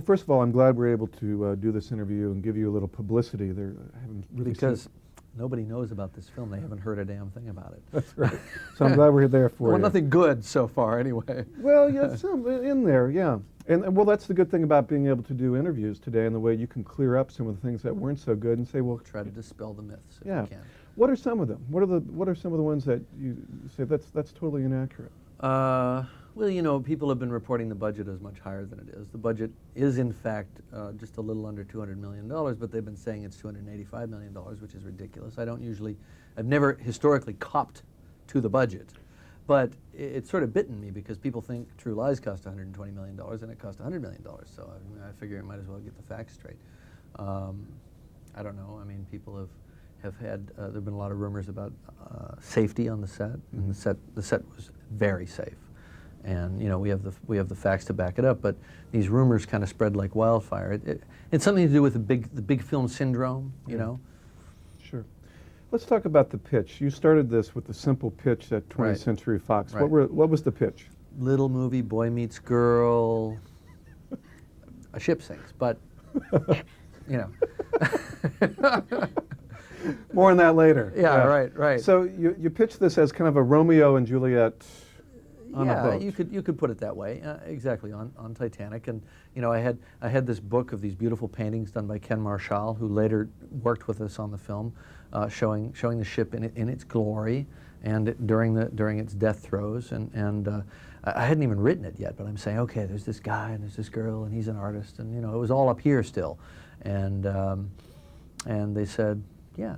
Well, first of all, I'm glad we're able to do this interview and give you a little publicity. There, I haven't really Because nobody knows about this film. They haven't heard a damn thing about it. That's right. So I'm glad we're there for well, you. nothing good so far, anyway. Well, yeah, some in there, yeah. And well, that's the good thing about being able to do interviews today, and the way you can clear up some of the things that weren't so good and say, well, Try to dispel the myths if yeah. you can. What are some of them? What are some of the ones that you say that's totally inaccurate? Well, you know, people have been reporting the budget as much higher than it is. The budget is, in fact, just a little under $200 million, but they've been saying it's $285 million, which is ridiculous. I've never historically copped to the budget, but it's sort of bitten me because people think True Lies cost $120 million and it cost $100 million. So I figure I might as well get the facts straight. I don't know. I mean, people have had, there have been a lot of rumors about safety on the set, and the set was very safe. And you know, we have the facts to back it up, but these rumors kind of spread like wildfire. It's something to do with the big film syndrome, you know. Sure. Let's talk about the pitch. You started this with the simple pitch at 20th Right. Century Fox. Right. What was the pitch? Little movie, boy meets girl, a ship sinks, but you know. More on that later. Yeah, right. So you pitched this as kind of a Romeo and Juliet on a boat. you could put it that way. Exactly, on Titanic. And you know, I had this book of these beautiful paintings done by Ken Marshall, who later worked with us on the film, showing the ship in its glory and during its death throes. And I hadn't even written it yet, but I'm saying, okay, there's this guy and there's this girl and he's an artist, and you know, it was all up here still. And they said, yeah,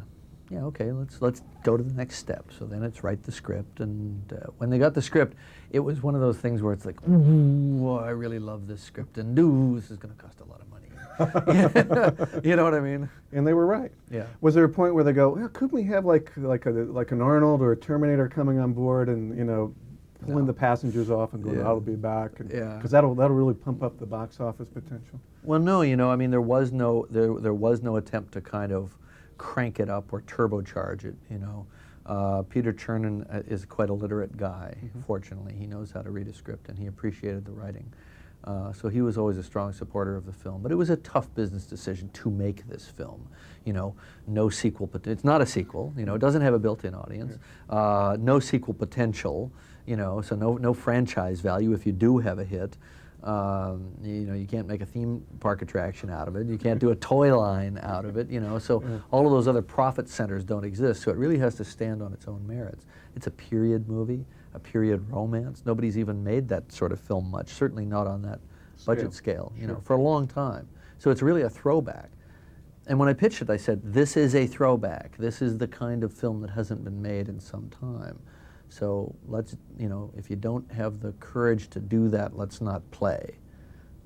okay, let's go to the next step. So then it's write the script, and when they got the script, it was one of those things where it's like, ooh, I really love this script, and ooh, this is going to cost a lot of money. You know what I mean? And they were right. Yeah. Was there a point where they go, well, couldn't we have like an Arnold or a Terminator coming on board and you know, pulling the passengers off and going, I'll be back, because that'll really pump up the box office potential? Well, no, you know, I mean, there was no attempt to kind of crank it up or turbocharge it, you know. Peter Chernin is quite a literate guy, fortunately. He knows how to read a script, and he appreciated the writing. So he was always a strong supporter of the film. But it was a tough business decision to make this film. You know, no sequel, it's not a sequel, you know, it doesn't have a built-in audience. No sequel potential, you know, so no franchise value if you do have a hit. You know, you can't make a theme park attraction out of it. You can't do a toy line out of it, you know. So all of those other profit centers don't exist. So it really has to stand on its own merits. It's a period movie, a period romance. Nobody's even made that sort of film much, certainly not on that budget scale, you know, for a long time. So it's really a throwback. And when I pitched it, I said, this is a throwback. This is the kind of film that hasn't been made in some time. So let's, you know, if you don't have the courage to do that, let's not play.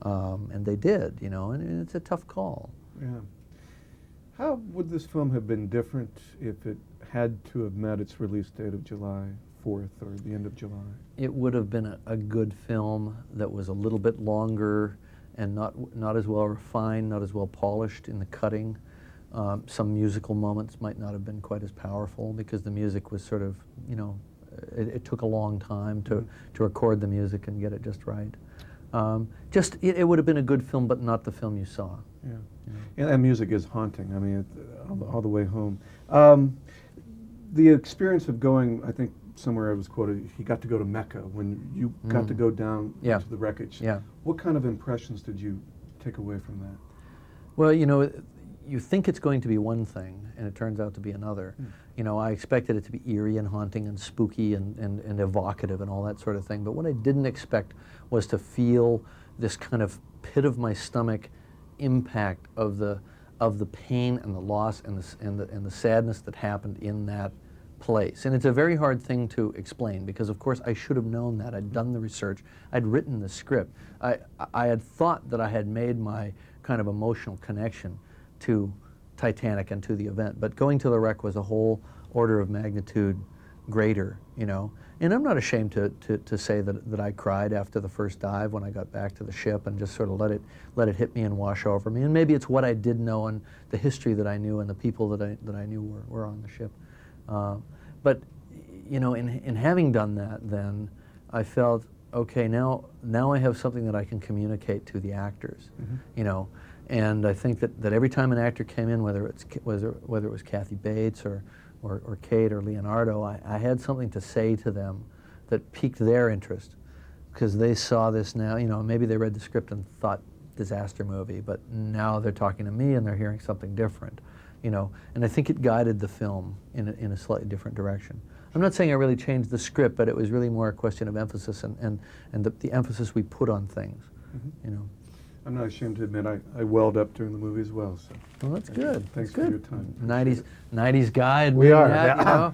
And they did, you know, and it's a tough call. Yeah. How would this film have been different if it had to have met its release date of July 4th or the end of July? It would have been a good film that was a little bit longer and not as well refined, not as well polished in the cutting. Some musical moments might not have been quite as powerful because the music was sort of, you know, it took a long time to record the music and get it just right. It would have been a good film, but not the film you saw. Yeah, and that music is haunting. I mean, all the way home. The experience of going, I think somewhere I was quoted, he got to go to Mecca when you got to go down to the wreckage. Yeah. What kind of impressions did you take away from that? Well, you know, you think it's going to be one thing, and it turns out to be another. You know, I expected it to be eerie and haunting and spooky and evocative and all that sort of thing, but what I didn't expect was to feel this kind of pit of my stomach impact of the pain and the loss and the sadness that happened in that place. And it's a very hard thing to explain because, of course, I should have known that. I'd done the research. I'd written the script. I had thought that I had made my kind of emotional connection to Titanic and to the event, but going to the wreck was a whole order of magnitude greater, you know. And I'm not ashamed to say that I cried after the first dive when I got back to the ship and just sort of let it hit me and wash over me. And maybe it's what I did know and the history that I knew and the people that I knew were on the ship. But you know, in having done that, then I felt okay, now I have something that I can communicate to the actors, you know. And I think that every time an actor came in, whether it was Kathy Bates or Kate or Leonardo, I had something to say to them that piqued their interest, because they saw this now, you know, maybe they read the script and thought disaster movie, but now they're talking to me and they're hearing something different, you know. And I think it guided the film in a slightly different direction. I'm not saying I really changed the script, but it was really more a question of emphasis and the emphasis we put on things, you know. I'm not ashamed to admit I welled up during the movie as well. So. Well, that's good. Thanks That's for good. your time. 90s guy. We are. That, you know?